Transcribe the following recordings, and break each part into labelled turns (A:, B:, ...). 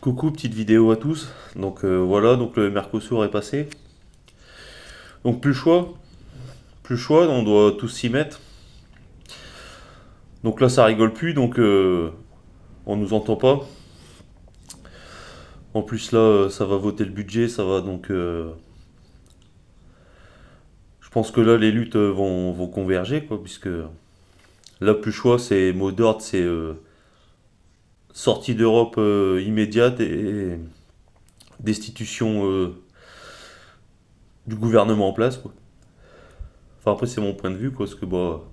A: Coucou, petite vidéo à tous. Donc voilà, donc le Mercosur est passé. Donc plus le choix, on doit tous s'y mettre. Donc là ça rigole plus, donc on nous entend pas. En plus là ça va voter le budget, ça va donc je pense que là les luttes vont converger quoi, puisque là plus le choix c'est mot d'ordre, c'est sortie d'Europe immédiate et destitution du gouvernement en place quoi. Enfin après c'est mon point de vue quoi, parce que bah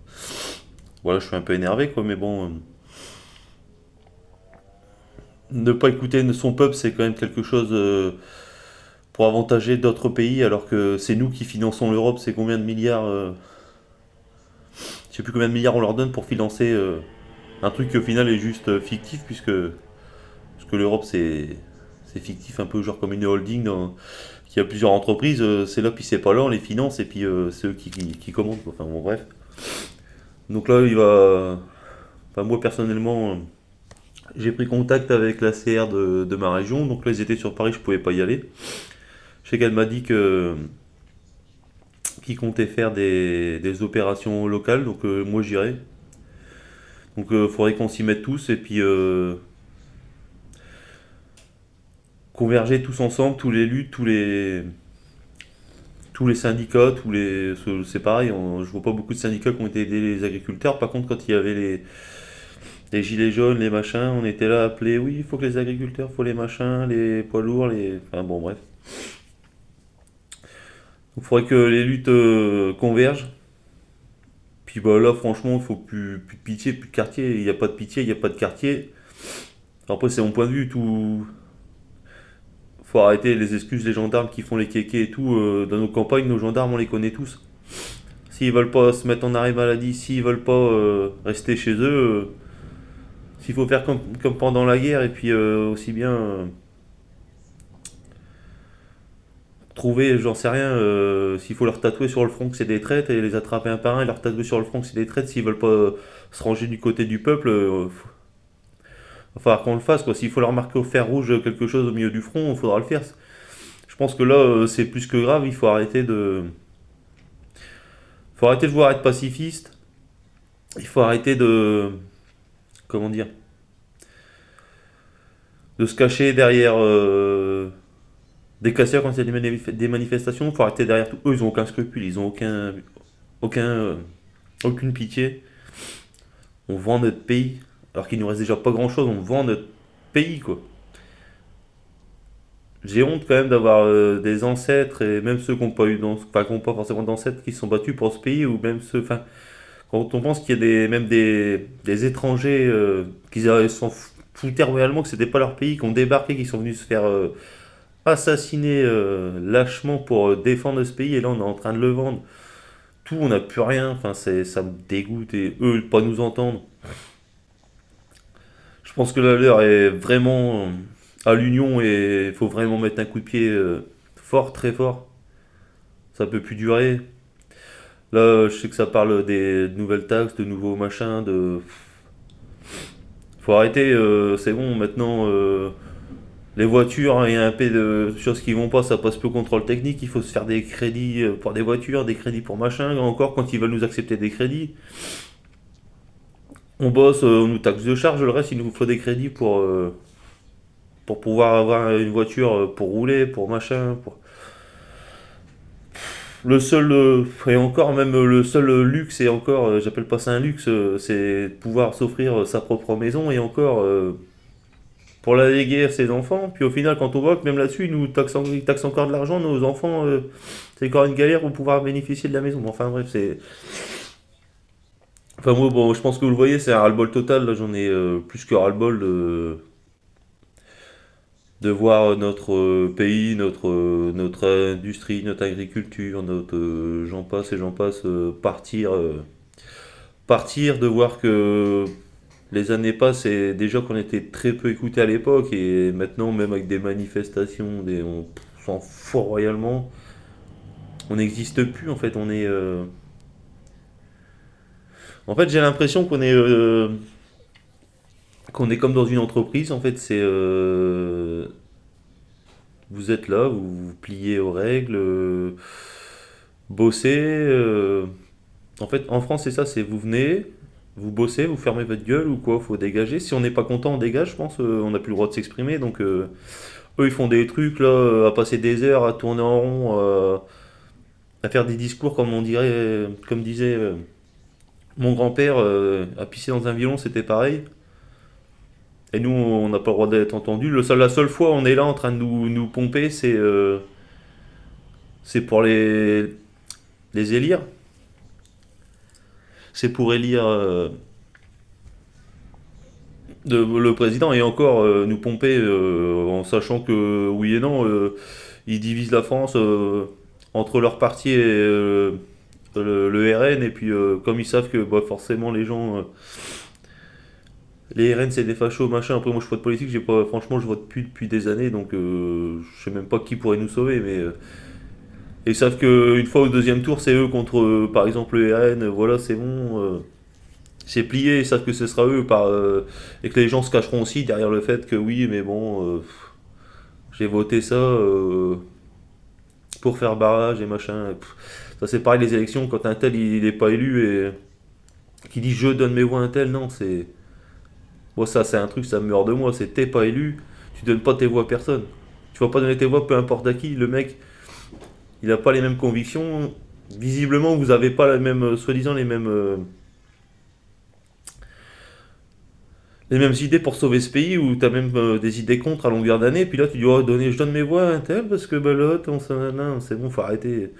A: voilà je suis un peu énervé quoi, mais bon. Ne pas écouter son peuple, c'est quand même quelque chose pour avantager d'autres pays, alors que c'est nous qui finançons l'Europe. C'est combien de milliards je sais plus combien de milliards on leur donne pour financer un truc qui au final est juste fictif, parce que l'Europe c'est fictif, un peu genre comme une holding qui a plusieurs entreprises. C'est là, puis c'est pas là, on les finance, et puis c'est eux qui commandent, quoi. Enfin bon, bref. Donc là, il va. Enfin, moi personnellement, j'ai pris contact avec la CR de ma région. Donc là, ils étaient sur Paris, je pouvais pas y aller. Je sais qu'elle m'a dit que qu'ils comptaient faire des opérations locales, donc moi j'irai. Donc il faudrait qu'on s'y mette tous et puis converger tous ensemble, tous les luttes, tous les syndicats, c'est pareil, je vois pas beaucoup de syndicats qui ont été aidés les agriculteurs. Par contre, quand il y avait les gilets jaunes, les machins, on était là à appeler, oui, il faut que les agriculteurs, il faut les machins, les poids lourds, enfin bon, bref. Il faudrait que les luttes convergent. Puis bah là, franchement, il faut plus de pitié, plus de quartier. Il n'y a pas de pitié, il n'y a pas de quartier. Après, c'est mon point de vue. Tout. Faut arrêter les excuses des gendarmes qui font les kékés et tout. Dans nos campagnes, nos gendarmes, on les connaît tous. S'ils veulent pas se mettre en arrêt maladie, s'ils veulent pas rester chez eux, s'il faut faire comme pendant la guerre, et puis aussi bien trouver, j'en sais rien, s'il faut leur tatouer sur le front que c'est des traîtres et les attraper un par un et leur tatouer sur le front que c'est des traîtres, s'ils veulent pas se ranger du côté du peuple, va falloir qu'on le fasse quoi. S'il faut leur marquer au fer rouge quelque chose au milieu du front, il faudra le faire. Je pense que là c'est plus que grave, il faut arrêter de vouloir être pacifiste, il faut arrêter de comment dire de se cacher derrière des casseurs quand il y a des manifestations, il faut arrêter derrière tout. Eux ils ont aucun scrupule, ils ont aucun aucune pitié. On vend notre pays alors qu'il nous reste déjà pas grand chose, on vend notre pays quoi. J'ai honte quand même d'avoir des ancêtres et même ceux qui n'ont pas eu, enfin, qui n'ont pas forcément d'ancêtres qui se sont battus pour ce pays, ou même ceux, enfin, quand on pense qu'il y a même des étrangers qui s'en foutaient royalement que c'était pas leur pays, qui ont débarqué, qui sont venus se faire assassiner lâchement pour défendre ce pays, et là on est en train de le vendre. Tout, on n'a plus rien, enfin ça me dégoûte, et eux pas nous entendre. Je pense que la leur est vraiment à l'union et il faut vraiment mettre un coup de pied fort, très fort. Ça peut plus durer. Là, je sais que ça parle de nouvelles taxes, de nouveaux machins, de. Faut arrêter, c'est bon, maintenant, les voitures, hein, il y a un peu de choses qui vont pas, ça passe plus au contrôle technique, il faut se faire des crédits pour des voitures, des crédits pour machin, encore quand ils veulent nous accepter des crédits. On bosse, on nous taxe de charge, le reste, il nous faut des crédits pour pouvoir avoir une voiture pour rouler, pour machin, pour. Le seul, et encore même le seul luxe, et encore, j'appelle pas ça un luxe, c'est de pouvoir s'offrir sa propre maison, et encore, pour la léguer à ses enfants. Puis au final, quand on voit que même là-dessus, ils taxent encore de l'argent, nos enfants, c'est encore une galère pour pouvoir bénéficier de la maison. Bon, enfin bref, c'est. Enfin, moi, bon, je pense que vous le voyez, c'est un ras-le-bol total. Là, j'en ai plus que ras-le-bol de voir notre pays, notre industrie, notre agriculture, notre j'en passe et j'en passe partir, de voir que les années passent et déjà qu'on était très peu écoutés à l'époque, et maintenant même avec des manifestations, on s'en fout royalement, on n'existe plus en fait, en fait j'ai l'impression qu'on est qu'on est comme dans une entreprise, en fait, vous êtes là, vous vous pliez aux règles, bossez. En fait, en France, c'est ça, c'est vous venez, vous bossez, vous fermez votre gueule ou quoi, faut dégager. Si on n'est pas content, on dégage, je pense, on n'a plus le droit de s'exprimer. Donc, eux, ils font des trucs, là, à passer des heures, à tourner en rond, à faire des discours, comme on dirait, comme disait mon grand-père, à pisser dans un violon, c'était pareil. Et nous, on n'a pas le droit d'être entendu. La seule fois où on est là en train de nous pomper, c'est pour les élire. C'est pour élire le président et encore nous pomper en sachant que oui et non, ils divisent la France entre leur parti et le RN. Et puis comme ils savent que bah, forcément les RN c'est des fachos machin. Après moi je suis pas de politique, j'ai pas, franchement je vote plus depuis des années donc je sais même pas qui pourrait nous sauver. Mais ils savent qu'une fois au deuxième tour c'est eux contre par exemple le RN. Voilà c'est bon. C'est plié, ils savent que ce sera eux et que les gens se cacheront aussi derrière le fait que oui, mais bon, j'ai voté ça pour faire barrage et machin. Ça c'est pareil les élections, quand un tel il est pas élu et qui dit je donne mes voix à un tel, non, c'est. Moi ça c'est un truc, ça me meurt de moi, c'est t'es pas élu, tu donnes pas tes voix à personne. Tu vas pas donner tes voix peu importe à qui, le mec il a pas les mêmes convictions, visiblement vous avez pas la même, soi-disant les mêmes idées pour sauver ce pays ou t'as même des idées contre à longueur d'année, puis là tu dis oh, je donne mes voix à un tel parce que bah, l'autre, non, c'est bon, faut arrêter.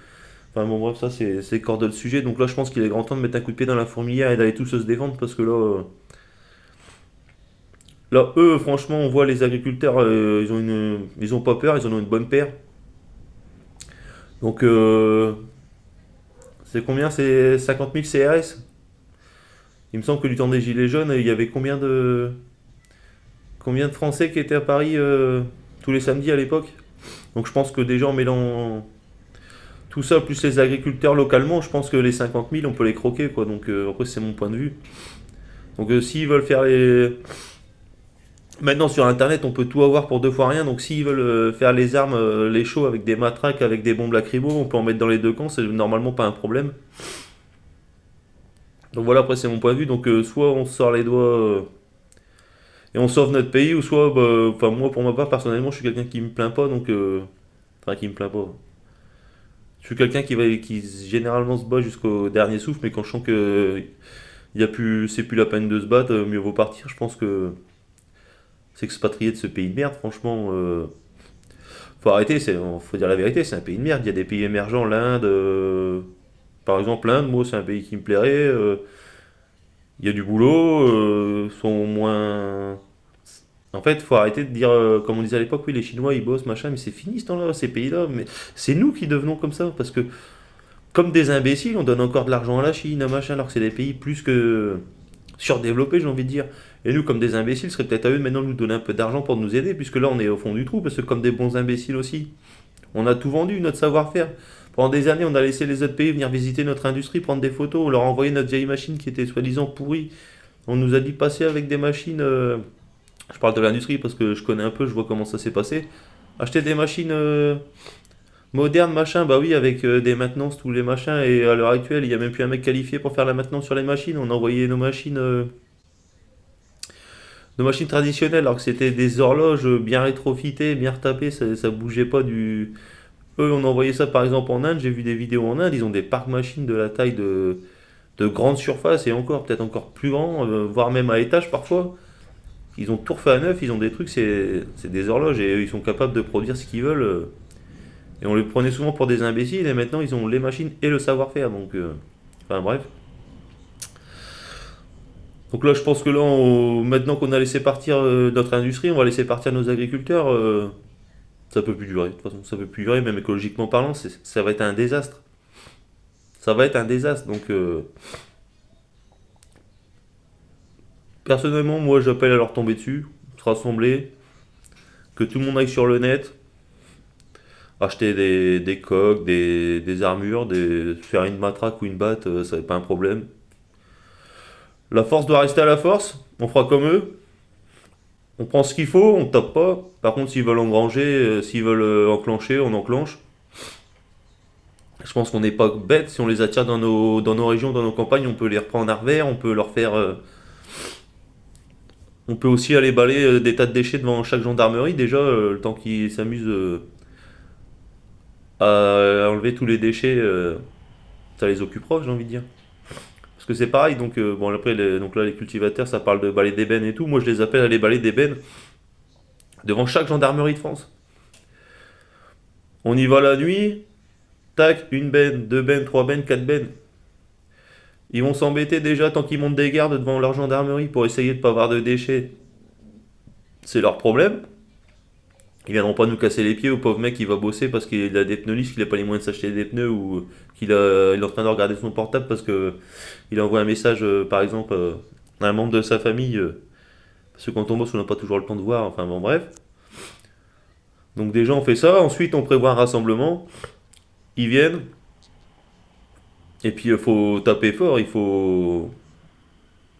A: Enfin bon, bref, ça c'est hors de le sujet, donc là je pense qu'il est grand temps de mettre un coup de pied dans la fourmilière et d'aller tous se défendre parce que là eux, franchement, on voit les agriculteurs, ils ont pas peur, ils en ont une bonne paire. Donc c'est combien? C'est 50 000 CRS? Il me semble que du temps des Gilets jaunes, il y avait combien de Français qui étaient à Paris tous les samedis à l'époque? Donc je pense que déjà en mêlant tout ça, plus les agriculteurs localement, je pense que les 50 000, on peut les croquer, quoi. Donc après, c'est mon point de vue. Donc s'ils veulent faire les. Maintenant sur internet, on peut tout avoir pour deux fois rien. Donc s'ils veulent faire les armes, les shows avec des matraques, avec des bombes lacrymo, on peut en mettre dans les deux camps, c'est normalement pas un problème. Donc voilà, après, c'est mon point de vue. Donc soit on se sort les doigts et on sauve notre pays, ou soit, bah, enfin, moi pour ma part, personnellement, je suis quelqu'un qui me plaint pas, donc. Enfin, qui me plaint pas. Je suis quelqu'un qui généralement se bat jusqu'au dernier souffle, mais quand je sens que c'est plus la peine de se battre, mieux vaut partir. Je pense que c'est expatrié de ce pays de merde, franchement. Faut arrêter, faut dire la vérité, c'est un pays de merde. Il y a des pays émergents, l'Inde, par exemple, l'Inde, moi, c'est un pays qui me plairait. Il y a du boulot, sont moins. En fait, faut arrêter de dire, comme on disait à l'époque, oui, les Chinois ils bossent, machin, mais c'est fini ce temps-là, ces pays-là. Mais c'est nous qui devenons comme ça, parce que comme des imbéciles, on donne encore de l'argent à la Chine, à machin, alors que c'est des pays plus que surdéveloppés, j'ai envie de dire. Et nous, comme des imbéciles, ce serait peut-être à eux de maintenant nous donner un peu d'argent pour nous aider, puisque là, on est au fond du trou, parce que comme des bons imbéciles aussi, on a tout vendu, notre savoir-faire. Pendant des années, on a laissé les autres pays venir visiter notre industrie, prendre des photos, on leur a envoyé notre vieille machine qui était soi-disant pourrie. On nous a dit passer avec des machines. Je parle de l'industrie parce que je connais un peu, je vois comment ça s'est passé. Acheter des machines modernes, machin, bah oui, avec des maintenances, tous les machins, et à l'heure actuelle, il n'y a même plus un mec qualifié pour faire la maintenance sur les machines. On a envoyé nos machines traditionnelles, alors que c'était des horloges bien rétrofitées, bien retapées, ça bougeait pas du. Eux, on a envoyé ça par exemple en Inde, j'ai vu des vidéos en Inde, ils ont des parcs machines de la taille de grandes surfaces et encore, peut-être encore plus grands, voire même à étage parfois. Ils ont tout refait à neuf, ils ont des trucs, c'est des horloges et eux, ils sont capables de produire ce qu'ils veulent. Et on les prenait souvent pour des imbéciles et maintenant ils ont les machines et le savoir-faire. Donc, enfin bref. Donc là, je pense que là, maintenant qu'on a laissé partir notre industrie, on va laisser partir nos agriculteurs. Ça peut plus durer. De toute façon, ça peut plus durer, même écologiquement parlant, ça va être un désastre. Ça va être un désastre. Donc, personnellement, moi, j'appelle à leur tomber dessus, se rassembler, que tout le monde aille sur le net, acheter des coques, des armures, faire une matraque ou une batte, ça n'est pas un problème. La force doit rester à la force, on fera comme eux. On prend ce qu'il faut, on tape pas. Par contre, s'ils veulent engranger, s'ils veulent enclencher, on enclenche. Je pense qu'on n'est pas bête. Si on les attire dans nos régions, dans nos campagnes, on peut les reprendre à revers, on peut leur faire. On peut aussi aller balayer des tas de déchets devant chaque gendarmerie, déjà, le temps qu'ils s'amusent à enlever tous les déchets, ça les occupera, j'ai envie de dire. Parce que c'est pareil, donc bon après donc là les cultivateurs ça parle de balai d'ébène et tout, moi je les appelle à les balais d'ébène devant chaque gendarmerie de France. On y va la nuit, tac, une benne, deux bennes, trois bennes, quatre bennes. Ils vont s'embêter déjà tant qu'ils montent des gardes devant leur gendarmerie pour essayer de pas avoir de déchets. C'est leur problème. Ils viendront pas nous casser les pieds au pauvre mec qui va bosser parce qu'il a des pneus lisses, qu'il a pas les moyens de s'acheter des pneus ou il est en train de regarder son portable parce que il envoie un message par exemple à un membre de sa famille parce que quand on bosse on n'a pas toujours le temps de voir, enfin bon bref. Donc déjà on fait ça, ensuite on prévoit un rassemblement, ils viennent et puis il faut taper fort, il faut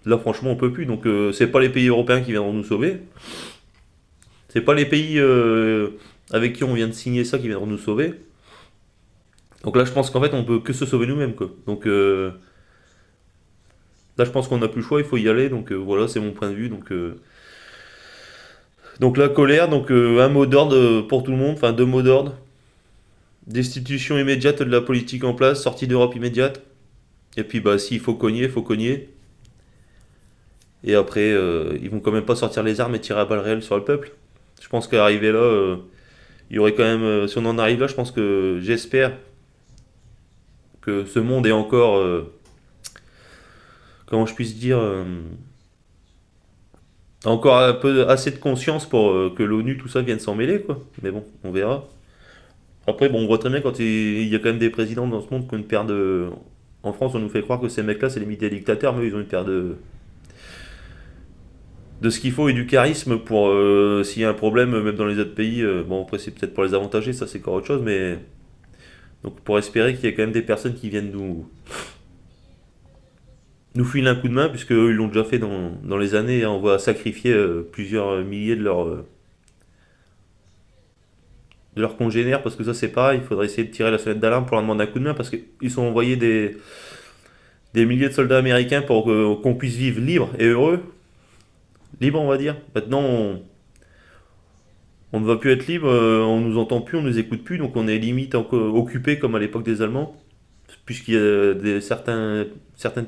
A: là franchement on peut plus donc c'est pas les pays européens qui viendront nous sauver, c'est pas les pays avec qui on vient de signer ça qui viendront nous sauver. Donc là, je pense qu'en fait, on peut que se sauver nous-mêmes, quoi. Donc là, je pense qu'on n'a plus le choix, il faut y aller. Donc voilà, c'est mon point de vue. Donc la colère, donc un mot d'ordre pour tout le monde, enfin deux mots d'ordre. Destitution immédiate de la politique en place, sortie d'Europe immédiate. Et puis bah s'il faut cogner, faut cogner. Et après, ils vont quand même pas sortir les armes et tirer à balles réelles sur le peuple. Je pense qu'arriver là, il y aurait quand même, si on en arrive là, je pense que j'espère que ce monde est encore, comment je puisse dire, encore un peu assez de conscience pour que l'ONU, tout ça, vienne s'en mêler, quoi. Mais bon, on verra. Après, bon, on voit très bien quand il y a quand même des présidents dans ce monde qui ont une paire de. En France, on nous fait croire que ces mecs-là, c'est limite des dictateurs, mais eux, ils ont une paire de ce qu'il faut et du charisme pour s'il y a un problème, même dans les autres pays. Bon, après, c'est peut-être pour les avantager, ça, c'est encore autre chose, mais. Donc, pour espérer qu'il y ait quand même des personnes qui viennent nous filer un coup de main, puisque eux, ils l'ont déjà fait dans les années, hein. On va sacrifier plusieurs milliers de leurs congénères, parce que ça c'est pareil, il faudrait essayer de tirer la sonnette d'alarme pour leur demander un coup de main, parce qu'ils ont envoyé des milliers de soldats américains pour qu'on puisse vivre libre et heureux, libre on va dire. Maintenant on ne va plus être libre, on nous entend plus, on nous écoute plus, donc on est limite occupé comme à l'époque des Allemands, puisqu'il y a certaines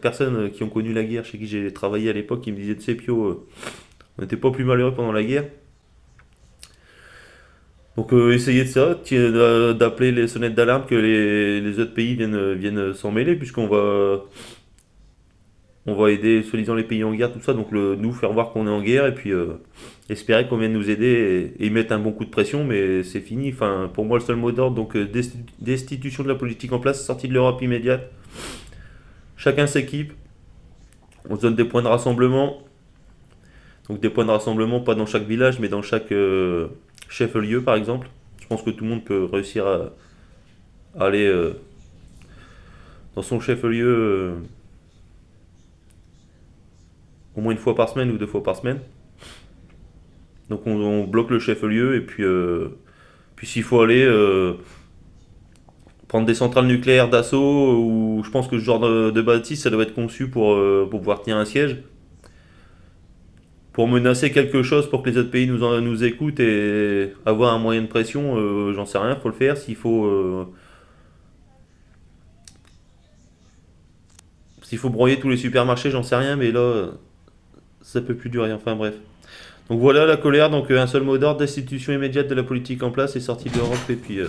A: personnes qui ont connu la guerre, chez qui j'ai travaillé à l'époque, qui me disaient, tu sais Pio, on n'était pas plus malheureux pendant la guerre. Donc essayez de ça, d'appeler les sonnettes d'alarme que les autres pays viennent s'en mêler, puisqu'on on va aider soi-disant les pays en guerre, tout ça, donc nous faire voir qu'on est en guerre, et puis espérer qu'on vienne nous aider et mettre un bon coup de pression, mais c'est fini. Enfin, pour moi, le seul mot d'ordre, donc destitution de la politique en place, sortie de l'Europe immédiate, chacun s'équipe, on se donne des points de rassemblement, donc des points de rassemblement pas dans chaque village, mais dans chaque chef-lieu par exemple. Je pense que tout le monde peut réussir à aller dans son chef-lieu au moins une fois par semaine ou deux fois par semaine. Donc on bloque le chef-lieu et puis s'il faut aller prendre des centrales nucléaires d'assaut, ou je pense que ce genre de bâtisse ça doit être conçu pour pouvoir tenir un siège, pour menacer quelque chose, pour que les autres pays nous écoutent et avoir un moyen de pression, j'en sais rien, faut le faire. S'il faut broyer tous les supermarchés, j'en sais rien, mais là, ça peut plus durer, enfin bref. Donc voilà la colère, donc un seul mot d'ordre, destitution immédiate de la politique en place et sortie de l'Europe, et puis